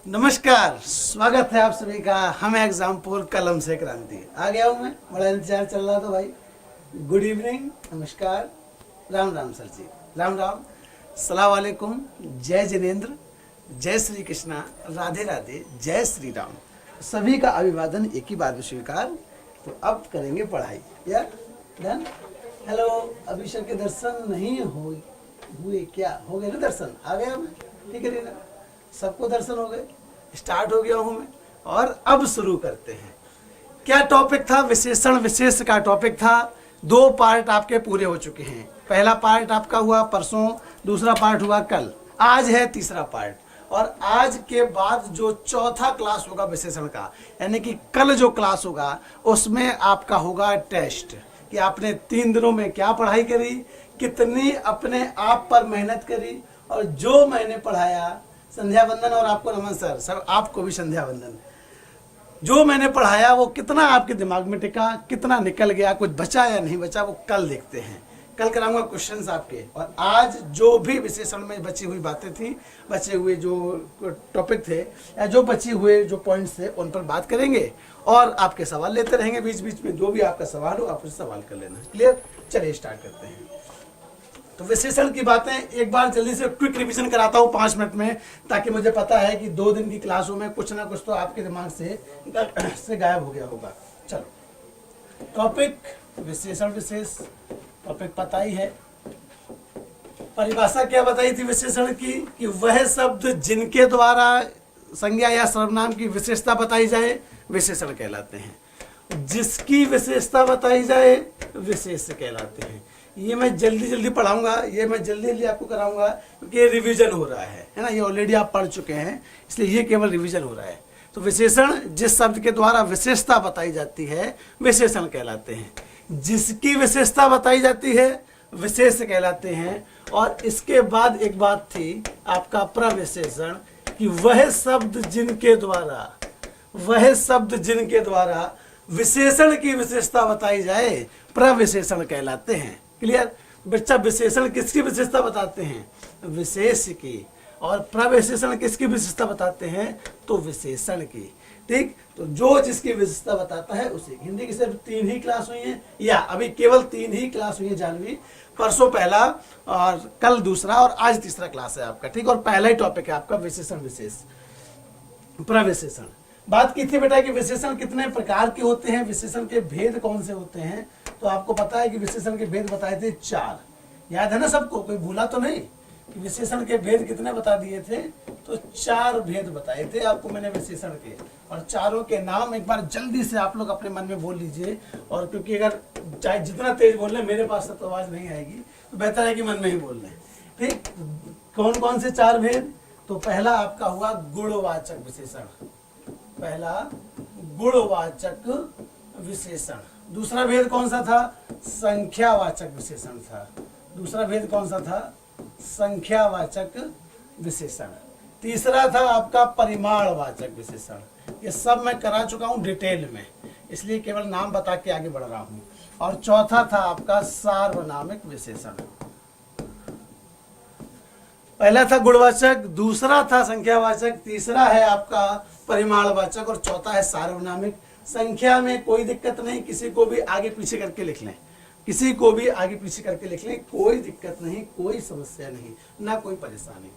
नमस्कार, स्वागत है आप सभी का हम एग्जाम्पल कलम से क्रांति। आ गया हूँ मैं, बड़ा इंतजार चल रहा था भाई। गुड इवनिंग, नमस्कार, राम राम सर जी, राम राम, सलाम वालेकुम, जय जिनेन्द्र, जय श्री कृष्णा, राधे राधे, जय श्री राम। सभी का अभिवादन एक ही बार में स्वीकार। तो अब करेंगे पढ़ाई। यार डन। हेलो, अभी सर के दर्शन नहीं हुए क्या? हो गए ना दर्शन? आ गया मैं, ठीक है ना? सबको दर्शन हो गए, स्टार्ट हो गया हूं मैं। और अब शुरू करते हैं। क्या टॉपिक था? विशेषण विशेष का टॉपिक था। 2 पार्ट आपके पूरे हो चुके हैं। पहला पार्ट आपका हुआ परसों, दूसरा पार्ट हुआ कल, आज है तीसरा पार्ट। और आज के बाद जो चौथा क्लास होगा विशेषण का, यानी कि कल जो क्लास होगा उसमें आपका होगा टेस्ट कि आपने 3 दिनों में क्या पढ़ाई करी, कितनी अपने आप पर मेहनत करी, और जो मैंने पढ़ाया, संध्या वंदन और आपको नमन सर, सब आपको भी संध्या वंदन। जो मैंने पढ़ाया वो कितना आपके दिमाग में टिका, कितना निकल गया, कुछ बचा या नहीं बचा, वो कल देखते हैं। कल कराऊंगा क्वेश्चंस आपके। और आज जो भी विशेषण में बची हुई बातें थी, बचे हुए जो टॉपिक थे या जो बचे हुए जो पॉइंट्स थे, उन पर बात करेंगे और आपके सवाल लेते रहेंगे बीच बीच में। जो भी आपका सवाल हो आप उससे सवाल कर लेना। क्लियर? चलिए स्टार्ट करते हैं। तो विशेषण की बातें एक बार जल्दी से क्विक रिवीजन कराता हूँ 5 मिनट में, ताकि मुझे पता है कि 2 दिन की क्लासों में कुछ ना कुछ तो आपके दिमाग से गायब हो गया होगा। चलो, टॉपिक विशेषण विशेष टॉपिक पता ही है। परिभाषा क्या बताई थी विशेषण की? कि वह शब्द जिनके द्वारा संज्ञा या सर्वनाम की विशेषता बताई जाए विशेषण कहलाते हैं। जिसकी विशेषता बताई जाए विशेष कहलाते हैं। ये मैं जल्दी जल्दी पढ़ाऊंगा, ये मैं जल्दी जल्दी आपको कराऊंगा, क्योंकि ये रिवीजन हो रहा है ना। ये ऑलरेडी आप पढ़ चुके हैं, इसलिए ये केवल रिवीजन हो रहा है। तो विशेषण जिस शब्द के द्वारा विशेषता बताई जाती है विशेषण कहलाते हैं। जिसकी विशेषता बताई जाती है विशेष कहलाते हैं। और इसके बाद एक बात थी आपका प्रविशेषण, कि वह शब्द जिनके द्वारा विशेषण की विशेषता बताई जाए प्रविशेषण कहलाते हैं। क्लियर? बच्चा, विशेषण किसकी विशेषता बताते हैं? विशेष की। और प्रविशेषण किसकी विशेषता बताते हैं? तो विशेषण की। ठीक? तो जो जिसकी विशेषता बताता है उसे। हिंदी की सिर्फ 3 ही क्लास हुई है, या अभी केवल 3 ही क्लास हुई है जानवी। परसों पहला और कल दूसरा और आज तीसरा क्लास है आपका। ठीक? और पहला ही टॉपिक है आपका विशेषण विशेष प्रविशेषण। बात की थी बेटा कि विशेषण कितने प्रकार के होते हैं, विशेषण के भेद कौन से होते हैं। तो आपको पता है कि विशेषण के भेद बताए थे 4। याद है ना सबको? कोई भूला तो नहीं? कि विशेषण के भेद कितने बता दिए थे? तो 4 भेद बताए थे आपको मैंने विशेषण के। और चारों के नाम एक बार जल्दी से आप लोग अपने मन में बोल लीजिए। और क्योंकि अगर चाहे जितना तेज बोल लें, मेरे पास तो आवाज नहीं आएगी, तो बेहतर है कि मन में ही बोल लें। ठीक? कौन कौन से 4 भेद? तो पहला आपका हुआ गुणवाचक विशेषण। पहला गुणवाचक विशेषण। दूसरा भेद कौन सा था? संख्यावाचक विशेषण था। दूसरा भेद कौन सा था? संख्यावाचक विशेषण। तीसरा था आपका परिमाणवाचक विशेषण। ये सब मैं करा चुका हूं डिटेल में, इसलिए केवल नाम बता के आगे बढ़ रहा हूं। और चौथा था आपका सार्वनामिक विशेषण। पहला था गुणवाचक, दूसरा था संख्यावाचक, तीसरा है आपका परिमाणवाचक और चौथा है सार्वनामिक। संख्या में कोई दिक्कत नहीं, किसी को भी आगे पीछे करके लिख लें, किसी को भी आगे पीछे करके लिख लें, कोई दिक्कत नहीं, कोई समस्या नहीं, ना कोई परेशानी।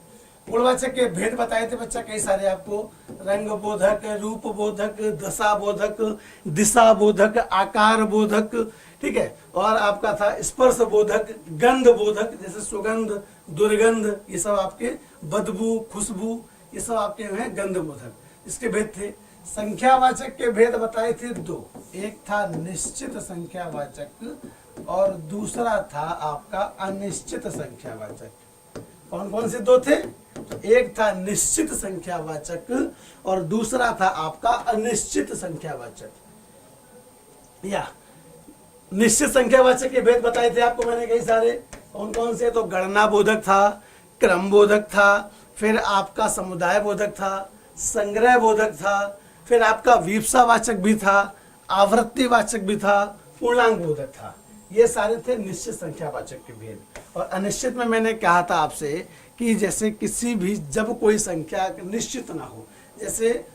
गुणवाचक के भेद बताए थे बच्चा कई सारे आपको। रंग बोधक, रूप बोधक, दशा बोधक, दिशा बोधक, आकार बोधक। ठीक है? और आपका था स्पर्श बोधक, गंध बोधक, जैसे सुगंध, दुर्गंध, ये सब आपके, बदबू, खुशबू, ये सब आपके हैं गंध बोधक। इसके भेद थे। संख्यावाचक के भेद बताए थे 2। एक था निश्चित संख्यावाचक और दूसरा था आपका अनिश्चित संख्यावाचक। कौन कौन से 2 थे? तो एक था निश्चित संख्यावाचक और दूसरा था आपका अनिश्चित संख्यावाचक। या निश्चित संख्यावाचक के भेद बताए थे आपको मैंने कई सारे। कौन कौन से? तो गणना बोधक था, क्रम बोधक था, फिर आपका समुदाय बोधक था, संग्रह बोधक था, फिर आपका वीप्सावाचक भी था, आवृत्तिवाचक भी था, पूर्णांक बोधक था। ये सारे थे निश्चित संख्यावाचक के भेद। और अनिश्चित में मैंने कहा था आपसे कि जैसे किसी भी, जब कोई संख्या निश्चित ना हो, जैसे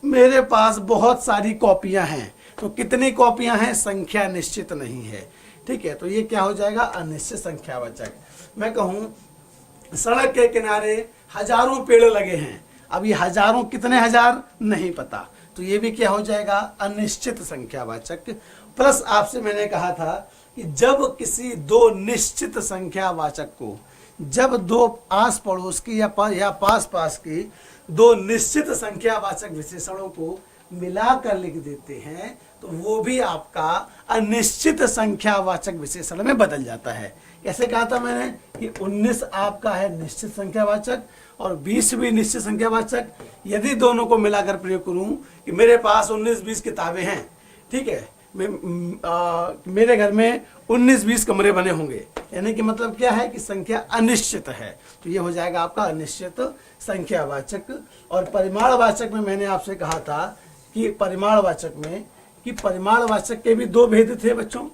मेरे पास बहुत सारी कॉपियां हैं, तो कितनी कॉपियां हैं, संख्या निश्चित नहीं है। ठीक है, तो ये क्या हो जाएगा, अनिश्चित संख्यावाचक। मैं कहूं सड़क के किनारे हजारों पेड़ लगे हैं, अब ये हजारों कितने हजार नहीं पता, तो ये भी क्या हो जाएगा, अनिश्चित संख्यावाचक। प्लस आपसे मैंने कहा था कि जब किसी दो निश्चित संख्यावाचक को, जब दो आस पड़ोस की या पास पास की दो निश्चित संख्यावाचक विशेषणों को मिलाकर लिख देते हैं, तो वो भी आपका अनिश्चित संख्यावाचक विशेषण में बदल जाता है। कैसे कहा था मैंने कि 19 आपका है निश्चित संख्यावाचक और 20 भी निश्चित संख्यावाचक। यदि दोनों को मिलाकर प्रयोग करूं कि मेरे पास 19-20 किताबें हैं, ठीक है, मेरे घर में 19-20 कमरे बने होंगे, यानी कि मतलब क्या है कि संख्या अनिश्चित है, तो ये हो जाएगा आपका अनिश्चित संख्यावाचक। और परिमाणवाचक में मैंने आपसे कहा था कि परिमाणवाचक के भी दो भेद थे बच्चों,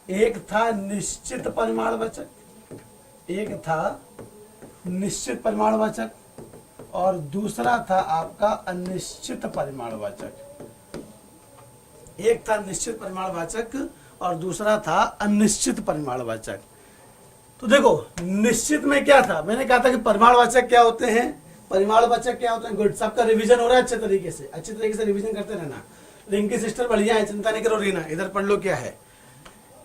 एक था निश्चित परिमाणवाचक, एक था निश्चित परिमाणवाचक और दूसरा था आपका अनिश्चित परिमाणवाचक। एक था निश्चित परिमाणवाचक और दूसरा था अनिश्चित परिमाणवाचक। तो देखो निश्चित में क्या था, मैंने कहा था कि परिमाणवाचक क्या होते हैं, परिमाणवाचक क्या होते हैं। गुड, सबका रिवीजन हो रहा है अच्छे तरीके से रिवीजन करते रहना। रिंकी सिस्टर बढ़िया है, चिंता नहीं करो रीना, इधर पढ़ लो क्या है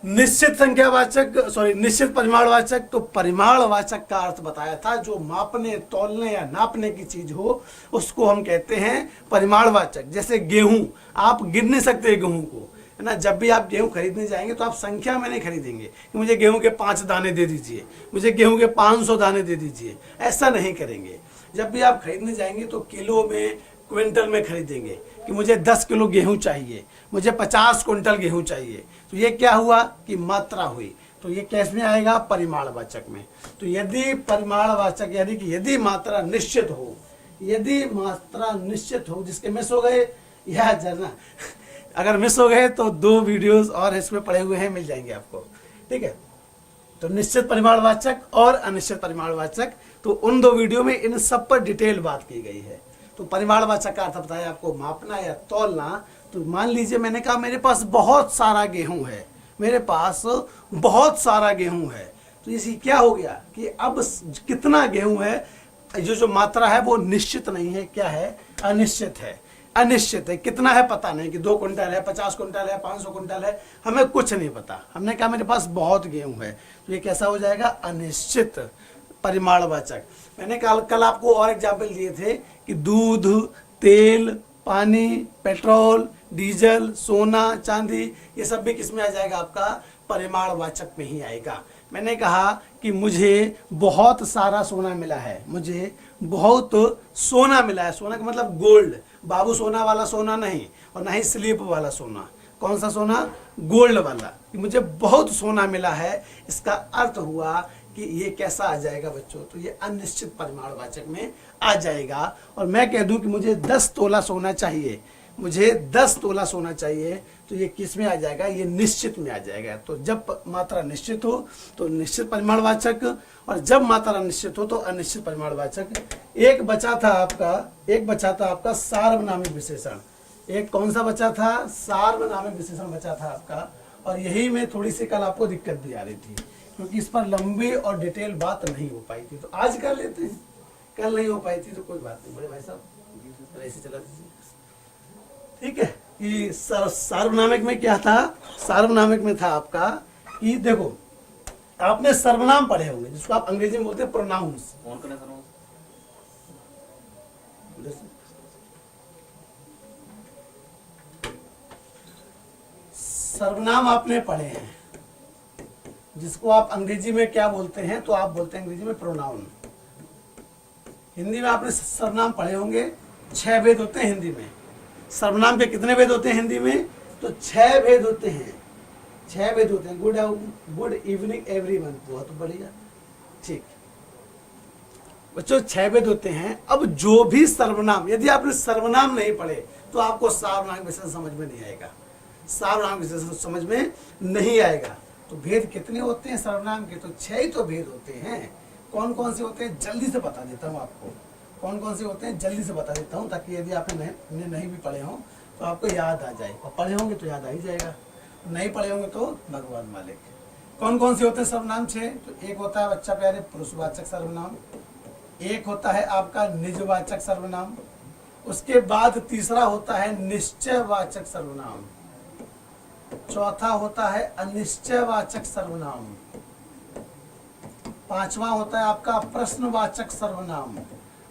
निश्चित संख्यावाचक, सॉरी निश्चित परिमाणवाचक। तो परिमाणवाचक का अर्थ बताया था, जो मापने तौलने या नापने की चीज हो उसको हम कहते हैं परिमाणवाचक। जैसे गेहूं, आप गिन नहीं सकते गेहूं को, है ना। जब भी आप गेहूं खरीदने जाएंगे तो आप संख्या में नहीं खरीदेंगे कि मुझे गेहूं के 5 दाने दे दीजिए, मुझे गेहूं के 500 दाने दे दीजिए, ऐसा नहीं करेंगे। जब भी आप खरीदने जाएंगे तो किलो में, क्विंटल में खरीदेंगे कि मुझे 10 किलो गेहूं चाहिए, मुझे 50 क्विंटल गेहूं चाहिए। तो ये क्या हुआ कि मात्रा हुई, तो ये कैसे में आएगा, परिमाणवाचक में। तो यदि परिमाणवाचक यानी कि यदि मात्रा निश्चित हो, यदि मात्रा निश्चित हो, जिसके मिस हो गए या जरना अगर मिस हो गए तो 2 वीडियोस और इसमें पड़े हुए हैं, मिल जाएंगे आपको। ठीक है, तो निश्चित परिमाणवाचक और अनिश्चित परिमाणवाचक, तो उन 2 वीडियो में इन सब पर डिटेल बात की गई है। तो परिमाणवाचक का अर्थ बताया आपको मापना या तौलना। तो मान लीजिए मैंने कहा मेरे पास बहुत सारा गेहूं है, मेरे पास बहुत सारा गेहूं है, तो इसी क्या हो गया कि अब कितना गेहूं है, जो मात्रा है वो निश्चित नहीं है, क्या है, अनिश्चित है। अनिश्चित है, कितना है पता नहीं, कि 2 क्विंटल है, 50 क्विंटल है, 500 क्विंटल है, हमें कुछ नहीं पता। हमने कहा मेरे पास बहुत गेहूं है, तो ये कैसा हो जाएगा, अनिश्चित परिमाणवाचक। मैंने कल आपको और एग्जाम्पल दिए थे कि दूध, तेल, पानी, पेट्रोल, डीजल, सोना, चांदी, ये सब भी किसमें आ जाएगा, आपका परिमाणवाचक में ही आएगा। मैंने कहा कि मुझे बहुत सारा सोना मिला है, मुझे बहुत सोना मिला है, सोना का मतलब गोल्ड, बाबू सोना वाला सोना नहीं और ना ही स्लीप वाला सोना। कौन सा सोना, गोल्ड वाला, कि मुझे बहुत सोना मिला है। इसका अर्थ हुआ कि ये कैसा आ जाएगा बच्चों, तो ये अनिश्चित परिमाणवाचक में आ जाएगा। और मैं कह दूं कि मुझे 10 तोला सोना चाहिए, मुझे 10 तोला सोना चाहिए, तो ये किस में आ जाएगा, ये निश्चित में आ जाएगा। तो जब मात्रा निश्चित हो तो निश्चित परिमाणवाचक, और जब मात्रा निश्चित हो तो अनिश्चित परिमाणवाचक। एक बचा था आपका सार्वनामिक विशेषण। एक कौन सा बचा था, सार्वनामिक विशेषण बचा था आपका। और यही में थोड़ी सी कल आपको दिक्कत भी आ रही थी, क्योंकि इस पर लंबी और डिटेल बात नहीं हो पाई थी। तो आज कर लेते हैं, कल नहीं हो पाई थी तो कोई बात नहीं, बड़े भाई साहब ऐसे चला दीजिए। ठीक है, कि सार्वनामिक में क्या था, सार्वनामिक में था आपका कि देखो आपने सर्वनाम पढ़े होंगे, जिसको आप अंग्रेजी में बोलते हैं प्रोनाउंस। सर्वनाम आपने पढ़े हैं, जिसको आप अंग्रेजी में क्या बोलते हैं, तो आप बोलते हैं अंग्रेजी में प्रोनाउन। हिंदी में आपने सर्वनाम पढ़े होंगे, 6 भेद होते हैं हिंदी में। सर्वनाम के कितने भेद होते हैं हिंदी में, तो 6 भेद होते हैं, 6 भेद होते हैं। गुड इवनिंग एवरीवन, बहुत बढ़िया। ठीक बच्चों, 6 भेद होते हैं। अब जो भी सर्वनाम, यदि आपने सर्वनाम नहीं पढ़े तो आपको सार्वनामिक विशेषण समझ में नहीं आएगा, सार्वनामिक विशेषण समझ में नहीं आएगा। तो भेद कितने होते हैं सर्वनाम के, तो 6 ही तो भेद होते हैं। कौन कौन से होते हैं, जल्दी से बता देता हूं आपको। कौन कौन से होते हैं जल्दी से बता देता हूँ, ताकि यदि आपने नहीं भी पढ़े हों तो आपको याद आ जाए, और पढ़े होंगे तो याद आ ही जाएगा, नहीं पढ़े होंगे तो भगवान मालिक। कौन कौन से होते हैं सर्वनाम? 6। तो एक होता है बच्चा प्यारे पुरुषवाचक सर्वनाम, एक होता है आपका निजवाचक सर्वनाम, उसके बाद तीसरा होता है निश्चयवाचक सर्वनाम, चौथा होता है अनिश्चयवाचक सर्वनाम, पांचवा होता है आपका प्रश्नवाचक सर्वनाम,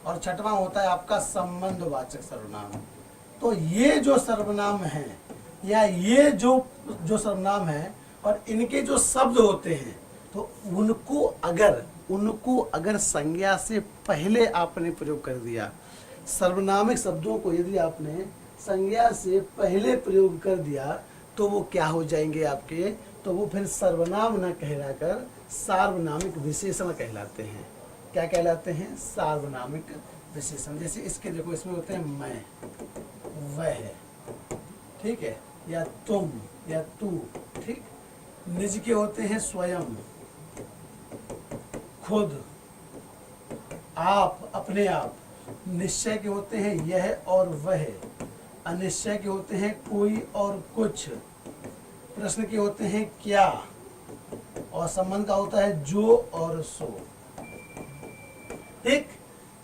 और छठवां होता है आपका संबंधवाचक सर्वनाम। तो ये जो सर्वनाम है, या ये जो सर्वनाम है और इनके जो शब्द होते हैं, तो उनको अगर संज्ञा से पहले आपने प्रयोग कर दिया, सर्वनामिक शब्दों को यदि आपने संज्ञा से पहले प्रयोग कर दिया, तो वो क्या हो जाएंगे आपके? तो वो फिर सर्वनाम न कहलाकर सार्वनामिक विशेषण कहलाते हैं। क्या कहलाते हैं? सार्वनामिक विशेषण। जैसे इसके देखो, इसमें होते हैं मैं, वह, ठीक है, या तुम, या तू, ठीक। निज के होते हैं स्वयं, खुद, आप, अपने आप। निश्चय के होते हैं यह और वह, अनिश्चय के होते हैं कोई और कुछ, प्रश्न के होते हैं क्या, और संबंध का होता है जो और सो, ठीक।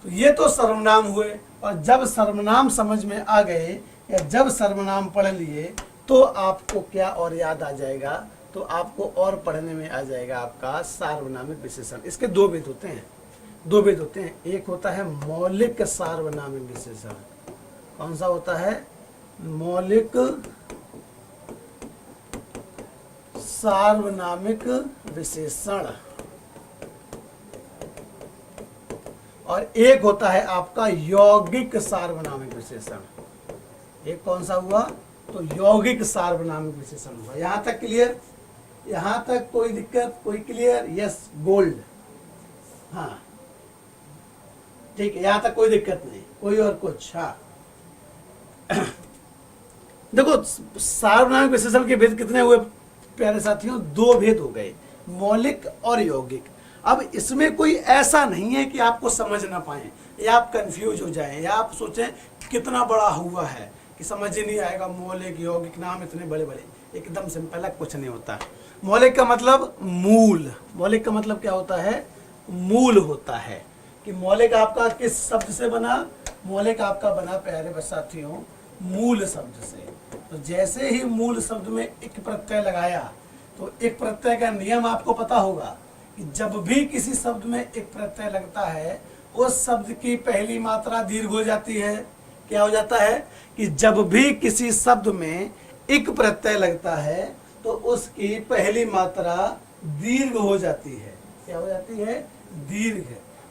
तो ये तो सर्वनाम हुए, और जब सर्वनाम समझ में आ गए, या जब सर्वनाम पढ़ लिए, तो आपको क्या और याद आ जाएगा? तो आपको और पढ़ने में आ जाएगा आपका सार्वनामिक विशेषण। इसके दो भेद होते हैं, एक होता है मौलिक सार्वनामिक विशेषण। कौन सा होता है? मौलिक सार्वनामिक विशेषण। और एक होता है आपका यौगिक सार्वनामिक विशेषण। एक कौन सा हुआ? तो यौगिक सार्वनामिक विशेषण हुआ। यहां तक क्लियर? यहां तक कोई दिक्कत, कोई क्लियर? Yes, gold. हाँ ठीक है, यहां तक कोई दिक्कत नहीं, कोई और कुछ? हाँ देखो, सार्वनामिक विशेषण के भेद कितने हुए प्यारे साथियों? दो भेद हो गए, मौलिक और यौगिक। अब इसमें कोई ऐसा नहीं है कि आपको समझ ना पाए, या आप कंफ्यूज हो जाएं, या आप सोचें कितना बड़ा हुआ है कि समझ ही नहीं आएगा। मौलिक यौगिक नाम इतने बड़े बड़े, एकदम सिंपल है, कुछ नहीं होता। मौलिक का मतलब मूल, मौलिक का मतलब क्या होता है? मूल होता है। कि मौलिक आपका किस शब्द से बना? मौलिक आपका बना प्यारे साथियों मूल शब्द से। तो जैसे ही मूल शब्द में एक प्रत्यय लगाया, तो एक प्रत्यय का नियम आपको पता होगा कि जब भी किसी शब्द में एक प्रत्यय लगता है, उस शब्द की पहली मात्रा दीर्घ हो जाती है। क्या हो जाता है? कि जब भी किसी शब्द में एक प्रत्यय लगता है, तो उसकी पहली मात्रा दीर्घ हो जाती है। क्या हो जाती है? दीर्घ।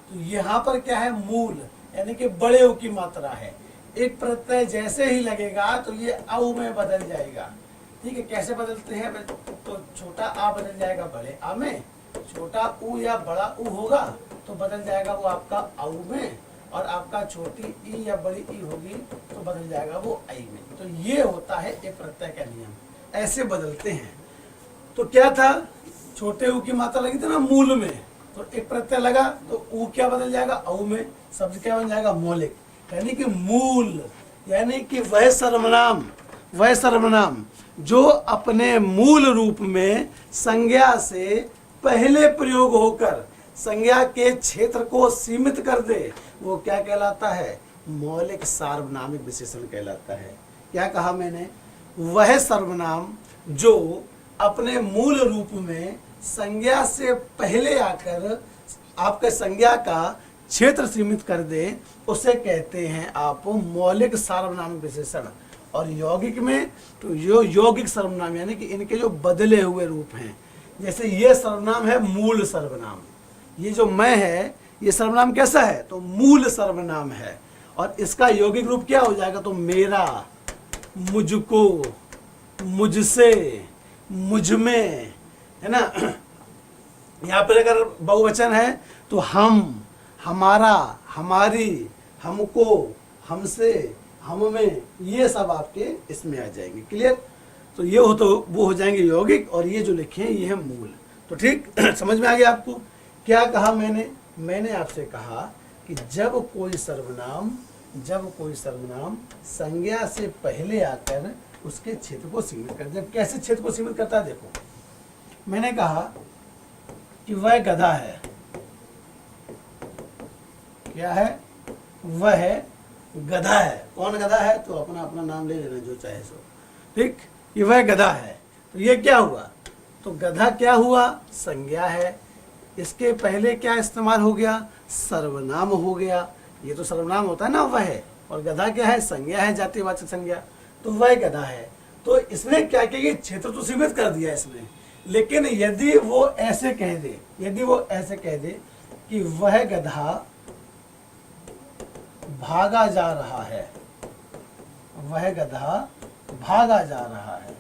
तो यहाँ पर क्या है? मूल, यानी कि बड़े ऊ की मात्रा है। एक प्रत्यय जैसे ही लगेगा तो ये औ में बदल जाएगा। ठीक है, कैसे बदलते हैं? तो छोटा आ बदल जाएगा बड़े आ में, छोटा ऊ या बड़ा ऊ होगा तो बदल जाएगा वो आपका औ में, और आपका छोटी ई या बड़ी ई होगी तो बदल जाएगा वो आई में। तो ये होता है एक प्रत्यय का नियम, ऐसे बदलते हैं। तो क्या था? छोटे ऊ की मात्रा लगी थी ना मूल में, तो एक प्रत्यय लगा तो ऊ क्या बदल जाएगा? औ में। शब्द क्या बन जाएगा? मौलिक। यानी कि मूल, यानी कि वह सर्वनाम जो अपने मूल रूप में संज्ञा से पहले प्रयोग होकर संज्ञा के क्षेत्र को सीमित कर दे, वो क्या कहलाता है? मौलिक सार्वनामिक विशेषण कहलाता है। क्या कहा मैंने? वह सर्वनाम जो अपने मूल रूप में संज्ञा से पहले आकर आपके संज्ञा का क्षेत्र सीमित कर दे, उसे कहते हैं आप मौलिक सार्वनामिक विशेषण। और यौगिक में तो यौगिक सर्वनाम, यानी कि इनके जो बदले हुए रूप हैं। जैसे ये सर्वनाम है मूल सर्वनाम, ये जो मैं है ये सर्वनाम कैसा है? तो मूल सर्वनाम है। और इसका यौगिक रूप क्या हो जाएगा? तो मेरा, मुझको, मुझसे, मुझमें, है ना। यहाँ पर अगर बहुवचन है तो हम, हमारा, हमारी, हमको, हमसे, हम में, ये सब आपके इसमें आ जाएंगे। क्लियर? तो ये हो तो वो हो जाएंगे यौगिक, और ये जो लिखे हैं ये है मूल। तो ठीक समझ में आ गया आपको? क्या कहा मैंने? मैंने आपसे कहा कि कि जब कोई सर्वनाम संज्ञा से पहले आकर उसके क्षेत्र को सीमित कर दे। कैसे क्षेत्र को सीमित करता है? देखो, मैंने कहा कि वह गधा है। क्या है? वह गधा है। कौन गधा है? तो अपना अपना नाम ले लेना जो चाहे सो। ठीक, कि वह गधा है। तो ये क्या हुआ? तो गधा क्या हुआ? संज्ञा है। इसके पहले क्या इस्तेमाल हो गया? सर्वनाम हो गया। ये तो सर्वनाम होता है ना वह, और गधा क्या है? संज्ञा है, जातिवाचक संज्ञा। तो वह गधा है। तो इसने क्या किया? ये क्षेत्र तो सीमित कर दिया इसने, लेकिन यदि वो ऐसे कह दे कि वह गधा भागा जा रहा है, वह गधा भागा जा रहा है।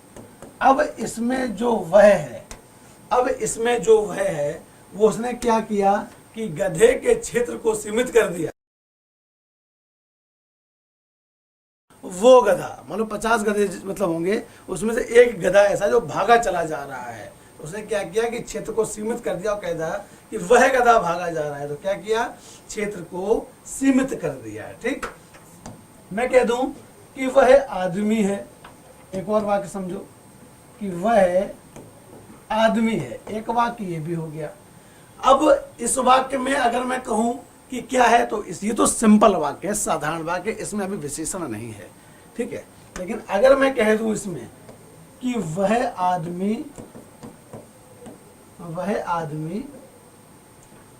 अब इसमें जो वह है वो उसने क्या किया कि गधे के क्षेत्र को सीमित कर दिया। वो गधा, मतलब 50 गधे मतलब होंगे, उसमें से एक गधा ऐसा जो भागा चला जा रहा है। उसने क्या किया कि क्षेत्र को सीमित कर दिया और कह दिया कि वह गधा भागा जा रहा है। तो क्या किया? क्षेत्र को सीमित कर दिया। ठीक, मैं कह दूं कि वह आदमी है। एक और वाक्य समझो कि वह आदमी है। एक वाक्य ये भी हो गया। अब इस वाक्य में अगर मैं कहूं कि क्या है, तो ये तो सिंपल वाक्य है, साधारण वाक्य, इसमें अभी विशेषण नहीं है। ठीक है, लेकिन अगर मैं कह दूं इसमें कि वह आदमी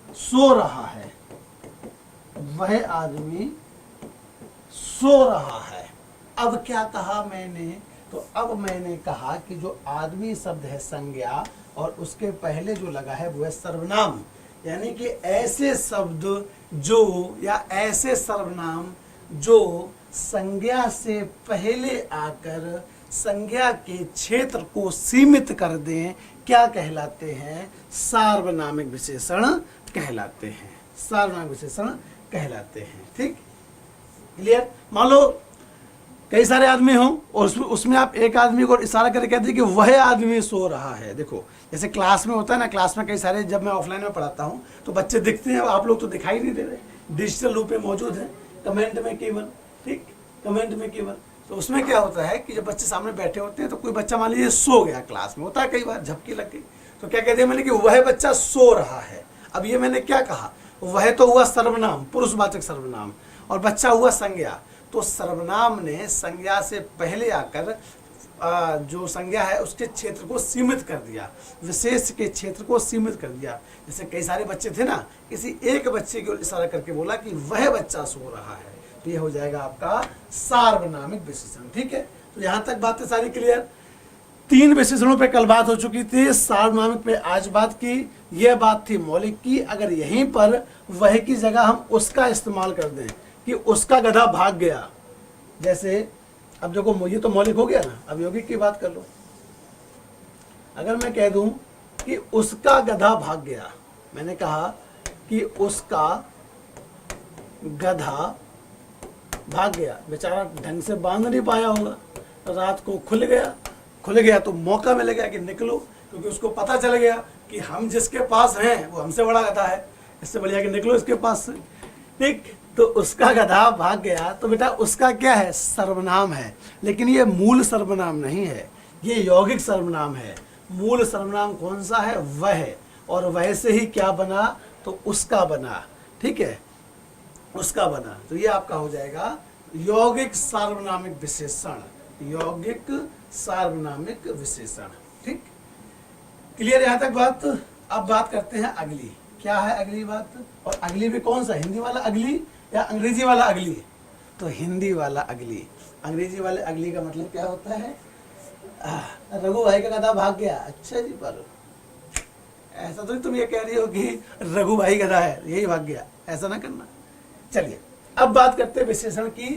सो रहा है, वह आदमी सो रहा है। अब क्या कहा मैंने? तो अब मैंने कहा कि जो आदमी शब्द है संज्ञा, और उसके पहले जो लगा है वो है सर्वनाम। यानी कि ऐसे शब्द जो, या ऐसे सर्वनाम जो संज्ञा से पहले आकर संज्ञा के क्षेत्र को सीमित कर दें, क्या कहलाते हैं? सार्वनामिक विशेषण कहलाते हैं। सार्वनामिक विशेषण कहलाते हैं। ठीक, क्लियर? मान लो कई सारे आदमी हों और उसमें आप एक आदमी को इशारा करके कहते हैं कि वह आदमी सो रहा है। देखो, जैसे क्लास में होता है ना, क्लास में कई सारे, जब मैं ऑफलाइन में पढ़ाता हूँ तो बच्चे दिखते हैं, आप लोग तो दिखाई नहीं दे रहे, डिजिटल रूप में मौजूद है, कमेंट में केवल। ठीक, कमेंट में केवल। तो उसमें क्या होता है कि जब बच्चे सामने बैठे होते हैं तो कोई बच्चा मान लीजिए सो गया, क्लास में होता है कई बार, झपकी लग गई, तो क्या कहते हैं मैंने कि वह बच्चा सो रहा है। अब ये मैंने क्या कहा? वह तो हुआ सर्वनाम, पुरुषवाचक सर्वनाम, और बच्चा हुआ संज्ञा। तो सर्वनाम ने संज्ञा से पहले आकर जो संज्ञा है उसके क्षेत्र को सीमित कर दिया, विशेष के क्षेत्र को सीमित कर दिया। जैसे कई सारे बच्चे थे ना, किसी एक बच्चे को इशारा करके बोला कि वह बच्चा सो रहा है, तो यह हो जाएगा आपका सार्वनामिक विशेषण। ठीक है, तो यहां तक बातें सारी क्लियर। 3 विशेषणों पे कल बात हो चुकी थी, सार्वनामिक पे आज बात की। यह बात थी मौलिक की। अगर यहीं पर वह की जगह हम उसका इस्तेमाल कर दें कि उसका गधा भाग गया, जैसे अब देखो ये तो मौलिक हो गया ना, अब यौगिक की बात कर लो। अगर मैं कह दूं कि उसका गधा भाग गया, मैंने कहा कि उसका गधा भाग गया, बेचारा ढंग से बांध नहीं पाया होगा, रात को खुल गया तो मौका मिल गया कि निकलो, क्योंकि उसको पता चल गया कि हम जिसके पास हैं वो हमसे बड़ा गधा है, इससे बढ़िया कि निकलो इसके पास से। ठीक, तो उसका गधा भाग गया, तो बेटा उसका क्या है? सर्वनाम है, लेकिन ये मूल सर्वनाम नहीं है, ये यौगिक सर्वनाम है। मूल सर्वनाम कौन सा है? वह, और वह से ही क्या बना? तो उसका बना। ठीक है, उसका बना। तो ये आपका हो जाएगा यौगिक सार्वनामिक विशेषण, यौगिक सार्वनामिक विशेषण। ठीक, क्लियर यहां तक बात? अब बात करते हैं अगली। क्या है अगली बात? और अगली भी कौन सा? हिंदी वाला अगली या अंग्रेजी वाला अगली? तो हिंदी वाला अगली। अंग्रेजी वाले अगली का मतलब क्या होता है? रघु भाई का गधा भाग गया। अच्छा जी, पर ऐसा तो तुम ये कह रही हो कि रघु भाई गधा है, यही भाग गया, ऐसा ना करना। चलिए अब बात करते हैं विशेषण की।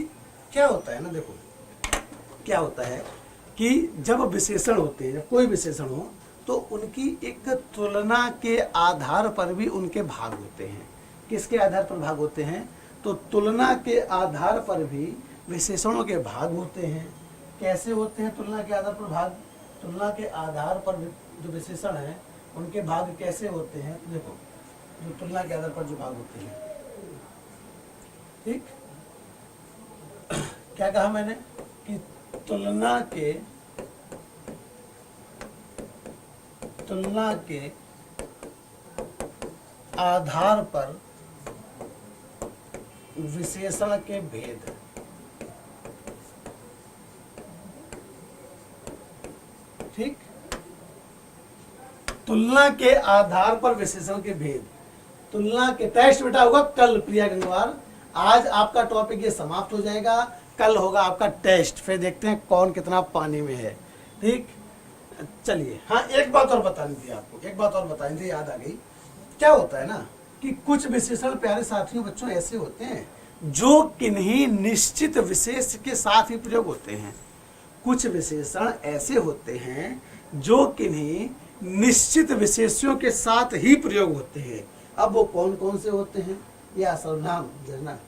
क्या होता है ना, देखो क्या होता है कि जब विशेषण होते हैं, जब कोई विशेषण हो तो उनकी एक तुलना के आधार पर भी उनके भाग होते हैं। किसके आधार पर भाग होते हैं? तो तुलना के आधार पर भी विशेषणों के भाग होते हैं। कैसे होते हैं तुलना के आधार पर भाग? तुलना के आधार पर जो विशेषण है उनके भाग कैसे होते हैं? तो देखो, जो तुलना के आधार पर जो भाग होते हैं, ठीक, क्या कहा मैंने कि तुलना के आधार पर विशेषण के भेद। ठीक, तुलना के आधार पर विशेषण के भेद। तुलना के टेस्ट बेटा होगा कल प्रिया गंगवार। आज आपका टॉपिक ये समाप्त हो जाएगा, कल होगा आपका टेस्ट, फिर देखते हैं कौन कितना पानी में है। ठीक, चलिए। हाँ, एक बात और बतानी थी आपको, एक बात और बतानी थी, याद आ गई। क्या होता है ना कि कुछ विशेषण प्यारे साथियों बच्चों ऐसे होते हैं जो किन्हीं निश्चित विशेष के साथ ही प्रयोग होते हैं। कुछ विशेषण ऐसे होते हैं जो किन्हीं निश्चित विशेषों के साथ ही प्रयोग होते हैं। अब वो कौन कौन से होते हैं, या सर्वनाम झरना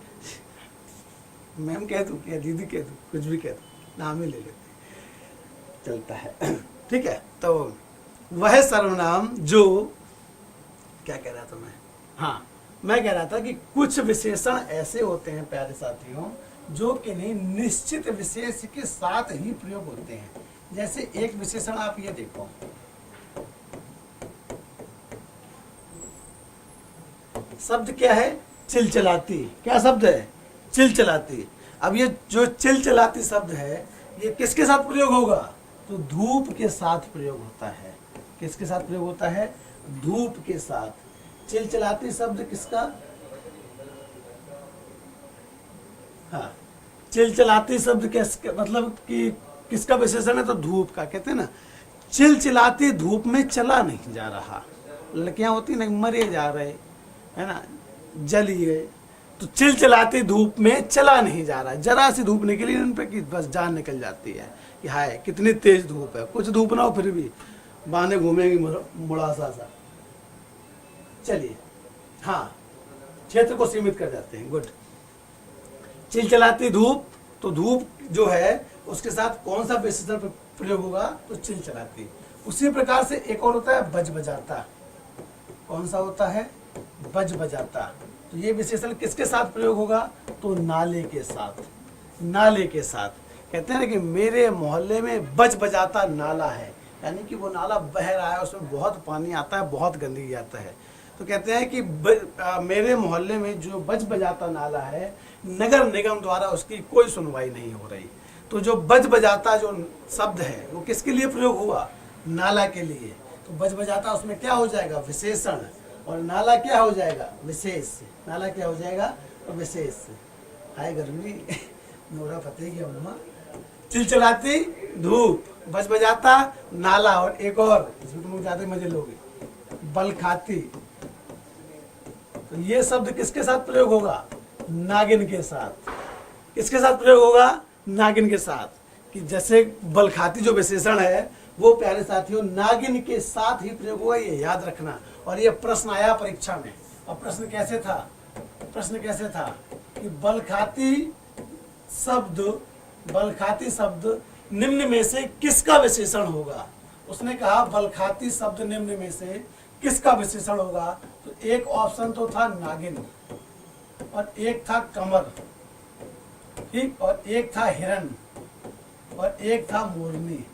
मैम कह दूं या दीदी कह दूं, कुछ भी कह दूं, नाम ही ले लेते, चलता है। ठीक है, तो वह सर्वनाम जो, क्या कह रहा था मैं, हाँ, मैं कह रहा था कि कुछ विशेषण ऐसे होते हैं प्यारे साथियों जो किन्हीं निश्चित विशेष के साथ ही प्रयोग होते हैं। जैसे एक विशेषण आप ये देखो, शब्द क्या है, चिलचिलाती। क्या शब्द है, चिलचिलाती। अब ये जो चिलचिलाती शब्द है ये किसके साथ प्रयोग होगा, तो धूप के साथ प्रयोग होता है। किसके साथ प्रयोग होता है, धूप के साथ। चिलचिलाती शब्द किसका, हाँ, चिलचिलाती शब्द किसका, मतलब कि किसका विशेषण है, तो धूप का। कहते हैं ना चिलचिलाती धूप में चला नहीं जा रहा। लड़कियां होती ना, मरे जा रहे, है ना, जलिए, तो चिलचिलाती धूप में चला नहीं जा रहा। जरा सी धूप निकली उन पे कि बस जान निकल जाती है कि हाय कितनी तेज धूप है। कुछ धूप ना हो फिर भी बांधे घूमेंगी मुड़ासा सा। चलिए, हाँ, क्षेत्र को सीमित कर जाते हैं। गुड। चिलचिलाती धूप, तो धूप जो है उसके साथ कौन सा विशेषण प्रयोग होगा, तो चिलचिलाती। उसी प्रकार से एक और होता है बज बजाता। कौन सा होता है, बज बजाता। तो ये विशेषण किसके साथ प्रयोग होगा, तो नाले के साथ। नाले के साथ कहते हैं ना कि मेरे मोहल्ले में बज बजाता नाला है, यानी कि वो नाला बह रहा है, उसमें बहुत पानी आता है, बहुत गंदगी आता है। तो कहते हैं कि मेरे मोहल्ले में जो बज बजाता नाला है, नगर निगम द्वारा उसकी कोई सुनवाई नहीं हो रही। तो जो बज बजाता जो शब्द है वो किसके लिए प्रयोग हुआ, नाला के लिए। तो बज बजाता उसमें क्या हो जाएगा, विशेषण, और नाला क्या हो जाएगा, विशेष। नाला क्या हो जाएगा, तो विशेष। हाय गर्मी नोरा फतेह की अम्मा। चिलचिलाती धूप, बज बजाता नाला, और एक और इसमें तुम ज्यादा मजे लोगे, बल खाती। तो ये शब्द किसके साथ प्रयोग होगा, नागिन के साथ। किसके साथ प्रयोग होगा, नागिन के साथ। कि जैसे बल खाती जो विशेषण है वो प्यारे साथियों नागिन के साथ ही प्रयोग हुआ, ये याद रखना। और ये प्रश्न आया परीक्षा में, और प्रश्न कैसे था, प्रश्न कैसे था कि बलखाती शब्द निम्न में से किसका विशेषण होगा। उसने कहा बलखाती शब्द निम्न में से किसका विशेषण होगा, तो एक ऑप्शन तो था नागिन, और एक था कमर, ठीक, और एक था हिरन, और एक था मोरनी।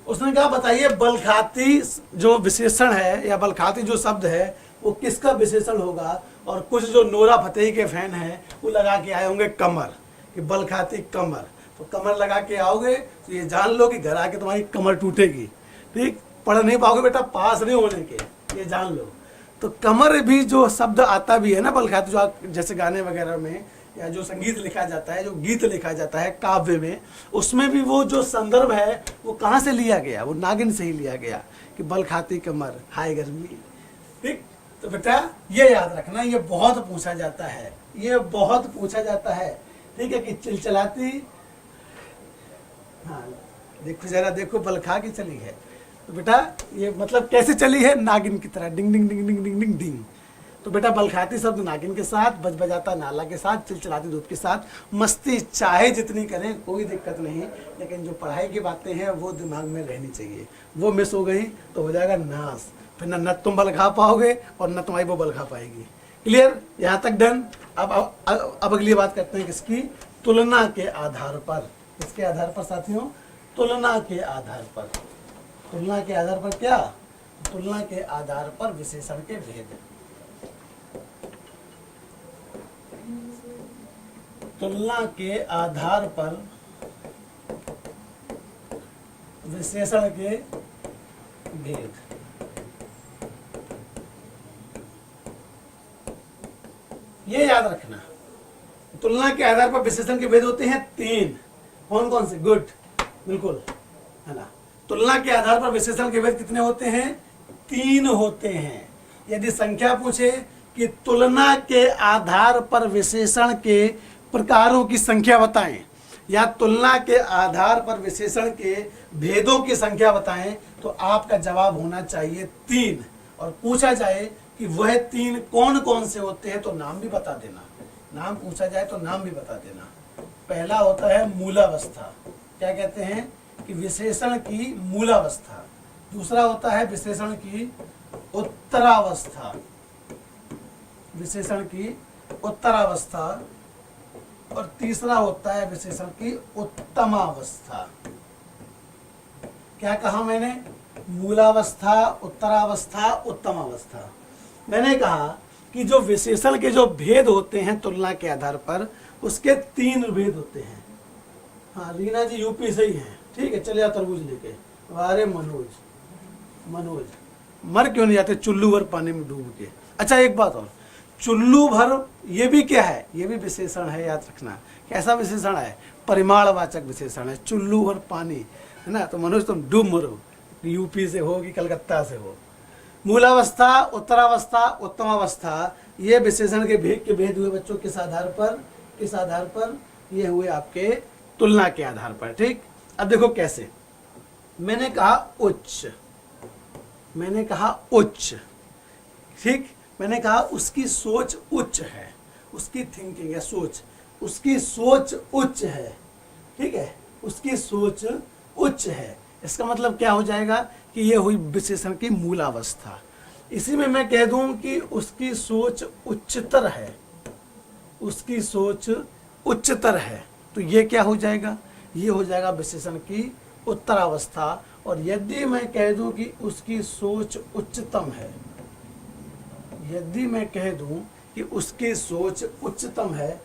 उसने कहा बताइए बलखाती जो विशेषण है या बलखाती जो शब्द है वो किसका विशेषण होगा। और कुछ जो नोरा फतेही के फैन हैं वो लगा के आए होंगे कमर, कि बलखाती कमर। तो कमर लगा के आओगे तो ये जान लो कि घर आके तुम्हारी कमर टूटेगी। ठीक, पढ़ नहीं पाओगे बेटा, पास नहीं होने के, ये जान लो। तो कमर भी जो शब्द आता भी है ना बलखाती, जो जैसे गाने वगैरह में या जो संगीत लिखा जाता है, जो गीत लिखा जाता है काव्य में, उसमें भी वो जो संदर्भ है वो कहाँ से लिया गया, वो नागिन से ही लिया गया कि बलखाती कमर हाय गर्मी। ठीक, तो बेटा ये याद रखना, ये बहुत पूछा जाता है, ये बहुत पूछा जाता है। ठीक है, कि चिलचिलाती, हाँ देखो जरा देखो, बलखा की चली है, तो बेटा ये मतलब कैसे चली है, नागिन की तरह, डिंग डिंग डिंग डिंग डिंग डिंग डिंग। तो बेटा बलखाती शब्द नागिन के साथ, बज बजाता नाला के साथ, चिलचिलाती धूप के साथ। मस्ती चाहे जितनी करें कोई दिक्कत नहीं, लेकिन जो पढ़ाई की बातें हैं वो दिमाग में रहनी चाहिए। वो मिस हो गई तो हो जाएगा नाश, फिर न तुम बलखा पाओगे और न तुम्हारी वो बलखा पाएगी। क्लियर, यहां तक डन। अब अगली बात करते हैं किसकी, तुलना के आधार पर। किसके आधार पर साथियों, तुलना के आधार पर। तुलना के आधार पर क्या, तुलना के आधार पर विशेषण के भेद। तुलना के आधार पर विशेषण के भेद। ये याद रखना, तुलना के आधार पर विशेषण के भेद होते हैं 3। कौन कौन से, गुड, बिल्कुल, है ना। तुलना के आधार पर विशेषण के भेद कितने होते हैं, 3 होते हैं। यदि संख्या पूछे कि तुलना के आधार पर विशेषण के प्रकारों की संख्या बताएं, या तुलना के आधार पर विशेषण के भेदों की संख्या बताएं, तो आपका जवाब होना चाहिए 3। और पूछा जाए कि वह 3 कौन कौन से होते हैं, तो नाम भी बता देना। नाम पूछा जाए तो नाम भी बता देना। पहला होता है मूलावस्था, क्या कहते हैं कि विशेषण की मूलावस्था। दूसरा होता है विशेषण की उत्तरावस्था, विशेषण की उत्तरावस्था। और तीसरा होता है विशेषण की उत्तमावस्था। क्या कहा मैंने, मूलावस्था, उत्तरावस्था, उत्तमावस्था। मैंने कहा कि जो विशेषण के जो भेद होते हैं तुलना के आधार पर, उसके 3 भेद होते हैं। हाँ रीना जी यूपी से ही हैं, ठीक है, चले जाओ तरबूज लेके। अरे मनोज मर क्यों नहीं जाते चुल्लू भर पानी में डूब के। अच्छा एक बात और, चुल्लू भर ये भी क्या है, ये भी विशेषण है, याद रखना। कैसा विशेषण है, परिमाणवाचक विशेषण है। चुल्लू भर पानी, है ना, तो मनोज तुम डूब मरो, यूपी से हो कि कलकत्ता से हो। मूलावस्था, उत्तरावस्था, उत्तमावस्था, ये विशेषण के भेद हुए बच्चों किस आधार पर, किस आधार पर, ये हुए आपके तुलना के आधार पर। ठीक, अब देखो कैसे। मैंने कहा उच्च, मैंने कहा उच्च, ठीक, मैंने कहा उसकी सोच उच्च है, उसकी थिंकिंग है सोच, उसकी सोच उच्च है, ठीक है, उसकी सोच उच्च है। इसका मतलब क्या हो जाएगा कि ये हुई विशेषण की मूलावस्था। इसी में मैं कह दूं कि उसकी सोच उच्चतर है, उसकी सोच उच्चतर है, तो ये क्या हो जाएगा, ये हो जाएगा विशेषण की उत्तरावस्था। और यदि मैं कह दूं कि उसकी सोच उच्चतम है, यदि मैं कह दूं कि उसकी सोच उच्चतम है,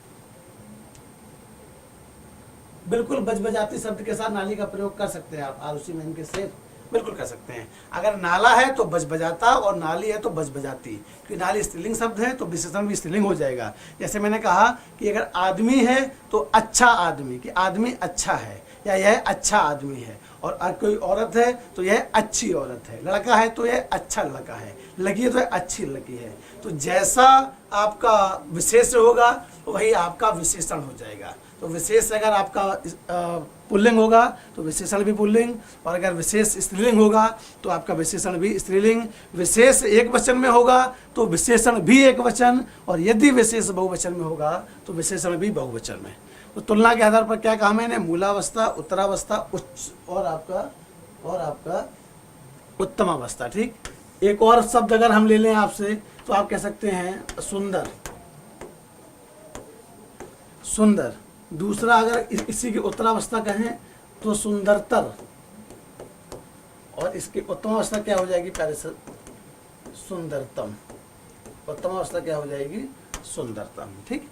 बिल्कुल बजबजाती शब्द के साथ नाली का प्रयोग कर सकते हैं आप, आरुषि में इनके से बिल्कुल कर सकते हैं। अगर नाला है तो बजबजाता और नाली है तो बजबजाती, क्योंकि नाली स्त्रीलिंग शब्द है तो विशेषण भी स्त्रीलिंग हो जाएगा। जैसे मैंने कहा कि अगर आदमी है तो अच्छा आदमी, कि आदमी अच्छा है या यह अच्छा आदमी है। और कोई औरत है तो यह अच्छी औरत है, लड़का है तो यह अच्छा लड़का है, लड़की है तो यह अच्छी लड़की है। तो जैसा आपका विशेष होगा वही आपका विशेषण हो जाएगा। तो विशेष अगर आपका पुल्लिंग होगा तो विशेषण भी पुल्लिंग, और अगर विशेष स्त्रीलिंग होगा तो आपका विशेषण भी स्त्रीलिंग। विशेष एक वचन में होगा तो विशेषण भी एक वचन, और यदि विशेष बहुवचन में होगा तो विशेषण भी बहुवचन में। तो तुलना के आधार पर क्या कहा मैंने, मूलावस्था, उत्तरावस्था, उच्च और आपका उत्तमावस्था। ठीक, एक और शब्द अगर हम ले लें आपसे तो आप कह सकते हैं सुंदर, सुंदर। दूसरा अगर इसी की उत्तरावस्था कहें तो सुंदरतर, और इसकी उत्तमावस्था क्या हो जाएगी प्यारे से, सुंदरतम। उत्तमावस्था क्या हो जाएगी, सुंदरतम। ठीक,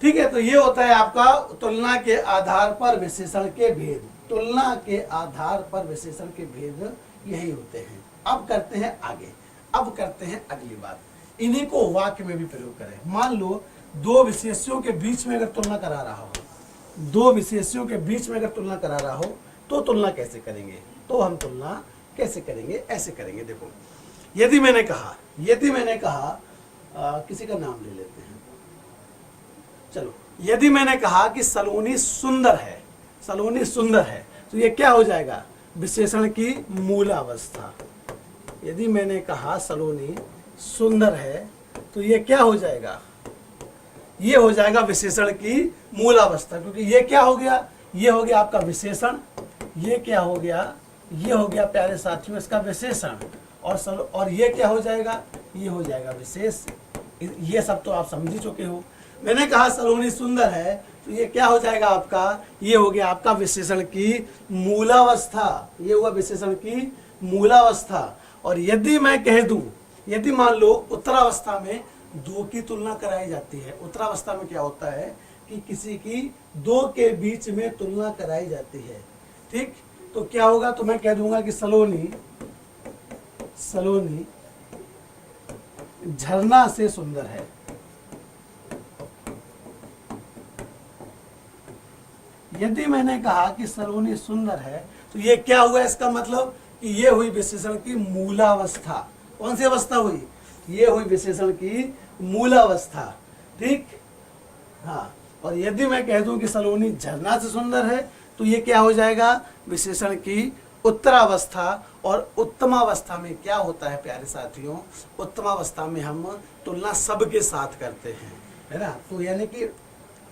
ठीक है। तो ये होता है आपका तुलना के आधार पर विशेषण के भेद। तुलना के आधार पर विशेषण के भेद यही होते हैं। अब करते हैं आगे, अब करते हैं अगली बात, इन्हीं को वाक्य में भी प्रयोग करें। मान लो दो विशेषों के बीच में अगर तुलना करा रहा हो, दो विशेषों के बीच में अगर तुलना करा रहा हो तो तुलना कैसे करेंगे, तो हम तुलना कैसे करेंगे, ऐसे करेंगे। देखो, यदि मैंने कहा किसी का नाम ले लेते हैं, चलो, यदि मैंने कहा कि सलोनी सुंदर है, सलोनी सुंदर है, तो ये क्या हो जाएगा, विशेषण की मूलावस्था। यदि मैंने कहा सलोनी सुंदर है तो ये क्या हो जाएगा, ये हो जाएगा विशेषण की मूलावस्था, क्योंकि ये क्या हो गया, ये हो गया आपका विशेषण, ये क्या हो गया, ये हो गया प्यारे साथियों इसका विशेषण, और ये क्या हो जाएगा, ये हो जाएगा विशेष, ये सब तो आप समझ ही चुके हो। मैंने कहा सलोनी सुंदर है, तो ये क्या हो जाएगा आपका, ये हो गया आपका विशेषण की मूलावस्था। ये हुआ विशेषण की मूलावस्था। और यदि मैं कह दूं, यदि मान लो उत्तरावस्था में दो की तुलना कराई जाती है। उत्तरावस्था में क्या होता है कि किसी की दो के बीच में तुलना कराई जाती है, ठीक। तो क्या होगा, तो मैं कह दूंगा कि सलोनी झरना से सुंदर है। यदि मैंने कहा कि सलोनी सुंदर है, तो ये क्या हुआ, इसका मतलब कि ये हुई विशेषण की मूलावस्था। कौन सी अवस्था हुई, ये हुई विशेषण की मूलावस्था, ठीक। हाँ, और यदि मैं कह दूं कि सलोनी झरना से सुंदर है, तो ये क्या हो जाएगा, विशेषण की उत्तरावस्था। और उत्तमावस्था में क्या होता है प्यारे साथियों, उत्तमावस्था में हम तुलना सब के साथ करते हैं, है ना। तो यानी कि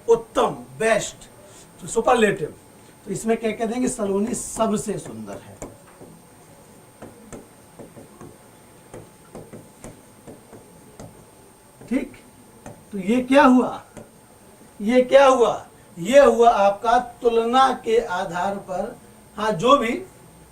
उत्तम, बेस्ट, तो सुपरलेटिव। तो इसमें क्या कह देंगे, सलोनी सबसे सुंदर है। ठीक। तो ये क्या हुआ, ये क्या हुआ, ये हुआ आपका तुलना के आधार पर। हाँ, जो भी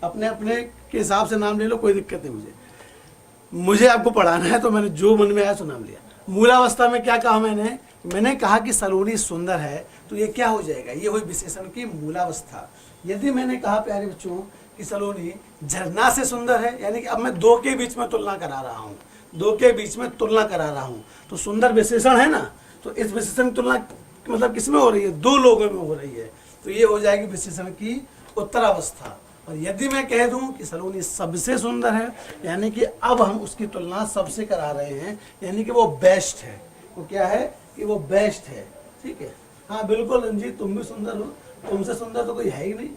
अपने अपने के हिसाब से नाम ले लो, कोई दिक्कत नहीं। मुझे आपको पढ़ाना है, तो मैंने जो मन में आया सो नाम लिया। मूलावस्था में क्या कहा मैंने कहा कि सलोनी सुंदर है, तो ये क्या हो जाएगा, ये हुई विशेषण की मूलावस्था। यदि मैंने कहा प्यारे बच्चों कि सलोनी झरना से सुंदर है, यानी कि अब मैं दो के बीच में तुलना करा रहा हूँ, दो के बीच में तुलना करा रहा हूँ, तो सुंदर विशेषण है ना। तो इस विशेषण की तुलना मतलब किसमें हो रही है, दो लोगों में हो रही है। तो ये हो जाएगी विशेषण की उत्तरावस्था। और यदि मैं कह दूं कि सलोनी सबसे सुंदर है, यानी कि अब हम उसकी तुलना सबसे करा रहे हैं, यानी कि वो बेस्ट है। वो क्या है कि वो बेस्ट है, ठीक है। हाँ बिल्कुल रंजीत, तुम भी सुंदर हो, तुमसे सुंदर तो कोई है ही नहीं।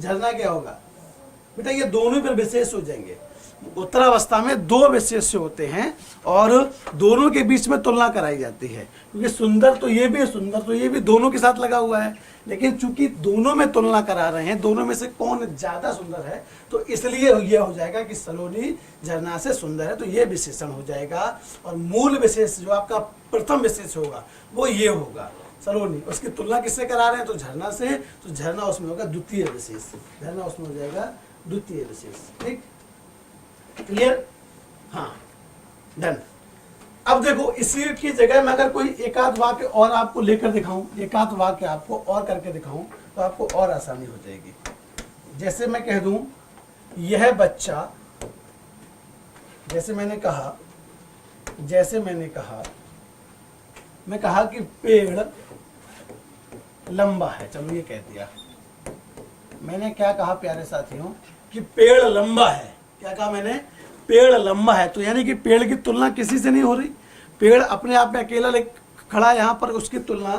झरना क्या होगा बेटा, ये दोनों पर विशेष हो जाएंगे। उत्तरावस्था में दो विशेष होते हैं और दोनों के बीच में तुलना कराई जाती है, क्योंकि सुंदर तो ये भी है, सुंदर तो ये भी, दोनों के साथ लगा हुआ है। लेकिन चूंकि दोनों में तुलना करा रहे हैं, दोनों में से कौन ज्यादा सुंदर है, तो इसलिए यह हो जाएगा कि सलोनी झरना से सुंदर है, तो ये विशेषण हो जाएगा। और मूल विशेष जो आपका प्रथम विशेष होगा वो ये होगा सलोनी। उसकी तुलना किससे करा रहे हैं, तो झरना से, तो झरना उसमें होगा द्वितीय विशेष, झरना उसमें हो जाएगा द्वितीय विशेष, ठीक। क्लियर, हाँ डन। अब देखो इसी की जगह मैं अगर कोई एकाध वाक्य और आपको लेकर दिखाऊं, एकाध वाक्य आपको और करके दिखाऊं, तो आपको और आसानी हो जाएगी। जैसे मैं कह दूं यह बच्चा, जैसे मैंने कहा मैं कहा कि पेड़ लंबा है, चलो ये कह दिया। मैंने क्या कहा प्यारे साथियों कि पेड़ लंबा है। क्या कहा मैंने, पेड़ लंबा है। तो यानी कि पेड़ की तुलना किसी से नहीं हो रही, पेड़ अपने आप में अकेला खड़ा है यहाँ पर, उसकी तुलना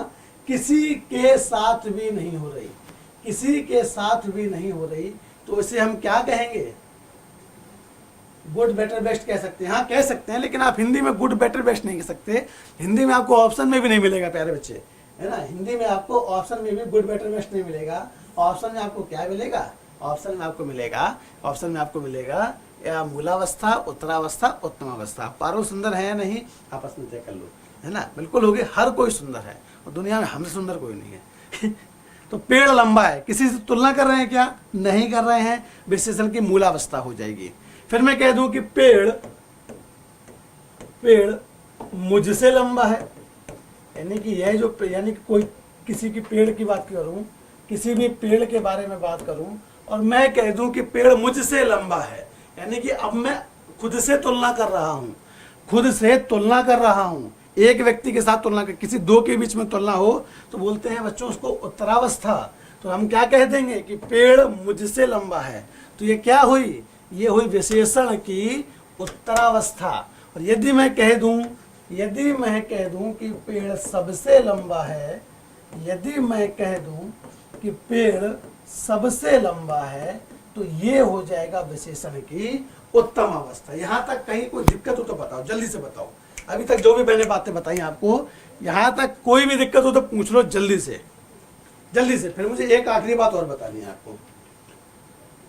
किसी के साथ भी नहीं हो रही, किसी के साथ भी नहीं हो रही। तो इसे हम क्या कहेंगे, गुड बेटर बेस्ट कह सकते हैं। हाँ कह सकते हैं, लेकिन आप हिंदी में गुड बेटर बेस्ट नहीं कह सकते। हिंदी में आपको ऑप्शन में भी नहीं मिलेगा प्यारे बच्चे, है ना। हिंदी में आपको ऑप्शन में भी गुड बेटर बेस्ट नहीं मिलेगा। ऑप्शन में आपको क्या मिलेगा, ऑप्शन में आपको मिलेगा या मूलावस्था, उत्तरावस्था, उत्तमावस्था। पारो सुंदर है या नहीं, आपस में तय कर लो, है ना। बिल्कुल हो गए, हर कोई सुंदर है और दुनिया में हमसे सुंदर कोई नहीं है। तो पेड़ लंबा है, किसी से तुलना कर रहे हैं क्या, नहीं कर रहे हैं, विशेषण की मूलावस्था हो जाएगी। फिर मैं कह दूं कि पेड़ मुझसे लंबा है, यानी कि यह जो, यानी कि कोई किसी की पेड़ की बात करूं, किसी भी पेड़ के बारे में बात करूं और मैं कह दूं कि पेड़ मुझसे लंबा है, यानी कि अब मैं खुद से तुलना कर रहा हूं, एक व्यक्ति के साथ तुलना कर, किसी दो के बीच में तुलना हो तो बोलते हैं बच्चों उसको उत्तरावस्था। तो हम क्या कह देंगे कि पेड़ मुझसे लंबा है। तो ये क्या हुई, ये हुई विशेषण की उत्तरावस्था। और यदि मैं कह दूं कि पेड़ सबसे लंबा है, यदि मैं कह दूं कि पेड़ सबसे लंबा है, तो ये हो जाएगा विशेषण की उत्तम अवस्था। यहां तक कहीं कोई दिक्कत हो तो बताओ, जल्दी से बताओ। अभी तक जो भी मैंने बातें बताई आपको, यहां तक कोई भी दिक्कत हो तो पूछ लो जल्दी से। फिर मुझे एक आखिरी बात और बतानी है आपको।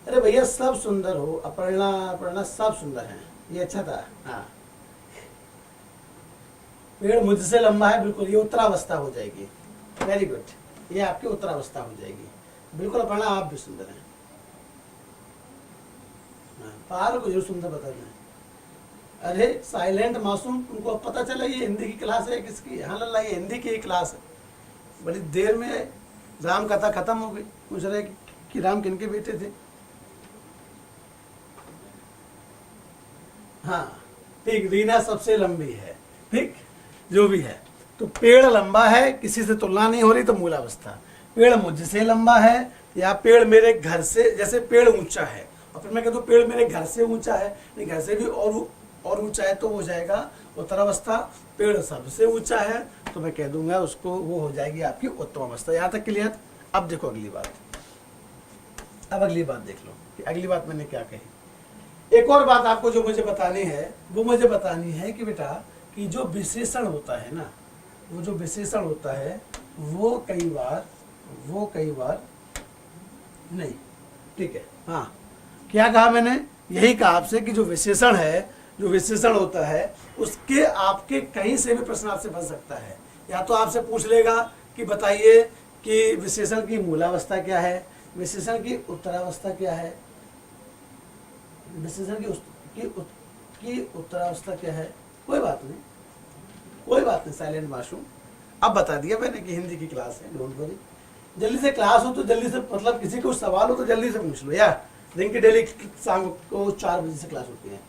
अरे भैया सब सुंदर हो, अपर्णा सब सुंदर हैं, ये अच्छा था। हाँ पेड़ मुझसे लंबा है, बिल्कुल ये उत्तरावस्था हो जाएगी। वेरी गुड, ये आपकी उत्तरावस्था हो जाएगी। बिल्कुल पढ़ना, आप भी सुंदर हैं। पार को जो सुंदर बता दें। अरे साइलेंट मासूम, उनको पता चला ये हिंदी की क्लास है किसकी? हाँ लल्ला, ये हिंदी की क्लास है। बड़ी देर में राम कथा खत्म हो गई। पूछ रहे कि राम किनके बेटे थे? हाँ ठीक, रीना सबसे लंबी है। ठीक, जो भी है, तो पेड़ लंबा है, किसी से तुलना नहीं हो रही, तो मूलावस्था। पेड़ मुझसे लंबा है, या पेड़ मेरे घर से, जैसे पेड़ ऊंचा है और फिर मैं कहता हूँ पेड़ मेरे घर से ऊंचा है, नहीं घर से भी और ऊंचा है, तो हो जाएगा उत्तरावस्था। पेड़ सबसे ऊंचा है तो मैं कह दूंगा उसको, वो हो जाएगी आपकी उत्तम अवस्था। यहाँ तक क्लियर? अब देखो अगली बात, अब अगली बात देख लो कि अगली बात मैंने क्या कही। एक और बात आपको जो मुझे बतानी है, वो मुझे बतानी है कि बेटा कि जो विशेषण होता है ना, वो जो विशेषण होता है वो कई बार नहीं। ठीक है, हाँ क्या कहा मैंने? यही कहा आपसे कि जो विशेषण है, जो विशेषण होता है उसके आपके कहीं से भी प्रश्न आपसे बन सकता है। या तो आपसे पूछ लेगा कि बताइए कि विशेषण की मूलावस्था क्या है, विशेषण की उत्तरावस्था क्या है, विशेषण की उत्तरावस्था क्या है। कोई बात नहीं, साइलेंट मासूम। अब बता दिया मैंने कि हिंदी की क्लास है, डोंट वरी। जल्दी से क्लास हो तो जल्दी से, मतलब किसी को सवाल हो तो जल्दी से पूछ लो। यार दिन की डेली शाम को 4 बजे से क्लास होती है।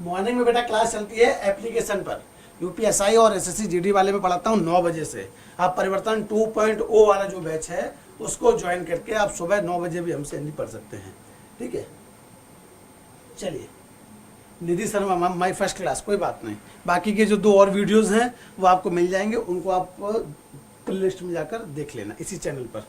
मॉर्निंग में बेटा क्लास चलती है एप्लीकेशन पर, यूपीएसआई और एसएससी जीडी वाले में पढ़ाता हूँ 9 बजे से। आप परिवर्तन 2.0 वाला जो बैच है उसको ज्वाइन करके आप सुबह 9 बजे भी हमसे हिंदी पढ़ सकते हैं। ठीक है, चलिए। निधि शर्मा माई फर्स्ट क्लास, कोई बात नहीं। बाकी के जो 2 और वीडियोस हैं वो आपको मिल जाएंगे, उनको आप प्ले लिस्ट में जाकर देख लेना इसी चैनल पर।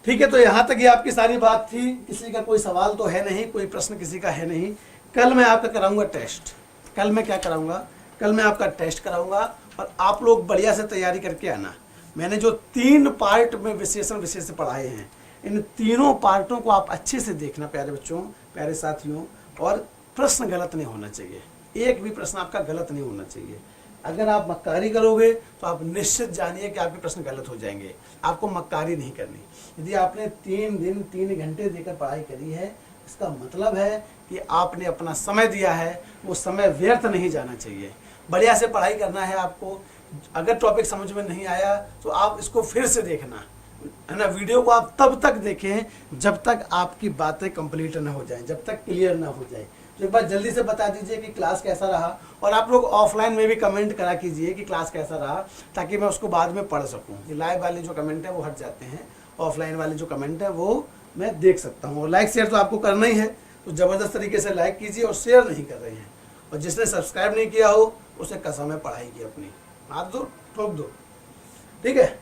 ठीक है, तो यहाँ तक ये आपकी सारी बात थी। किसी का कोई सवाल तो है नहीं, कोई प्रश्न किसी का है नहीं। कल मैं आपका कराऊंगा टेस्ट। कल मैं क्या कराऊंगा? कल मैं आपका टेस्ट कराऊंगा और आप लोग बढ़िया से तैयारी करके आना। मैंने जो 3 पार्ट में विशेष पढ़ाए हैं, इन तीनों पार्टों को आप अच्छे से देखना प्यारे बच्चों, प्यारे साथियों। और प्रश्न गलत नहीं होना चाहिए, एक भी प्रश्न आपका गलत नहीं होना चाहिए। अगर आप मक्कारी करोगे तो आप निश्चित जानिए कि आपके प्रश्न गलत हो जाएंगे। आपको मक्कारी नहीं करनी। यदि आपने 3 दिन 3 घंटे देकर पढ़ाई करी है, इसका मतलब है कि आपने अपना समय दिया है, वो समय व्यर्थ नहीं जाना चाहिए। बढ़िया से पढ़ाई करना है आपको। अगर टॉपिक समझ में नहीं आया तो आप इसको फिर से देखना है ना। वीडियो को आप तब तक देखें जब तक आपकी बातें कंप्लीट ना हो जाएं, जब तक क्लियर ना हो जाए। तो एक बार जल्दी से बता दीजिए कि क्लास कैसा रहा, और आप लोग ऑफलाइन में भी कमेंट करा कीजिए कि क्लास कैसा रहा, ताकि मैं उसको बाद में पढ़ सकूं। ये लाइव वाले जो कमेंट है वो हट जाते हैं, ऑफलाइन वाले जो कमेंट है वो मैं देख सकता हूँ। और लाइक शेयर तो आपको करना ही है, तो ज़बरदस्त तरीके से लाइक कीजिए और शेयर नहीं कर रहे हैं। और जिसने सब्सक्राइब नहीं किया हो उसे कसम है पढ़ाई की अपनी, हाथ दो, ठोक दो। ठीक है,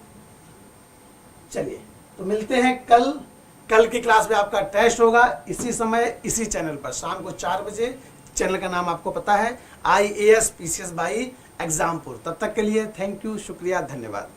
चलिए तो मिलते हैं कल। कल की क्लास में आपका टेस्ट होगा इसी समय इसी चैनल पर शाम को 4 बजे। चैनल का नाम आपको पता है, IAS PCS बाई एग्जामपुर। तब तक के लिए थैंक यू, शुक्रिया, धन्यवाद।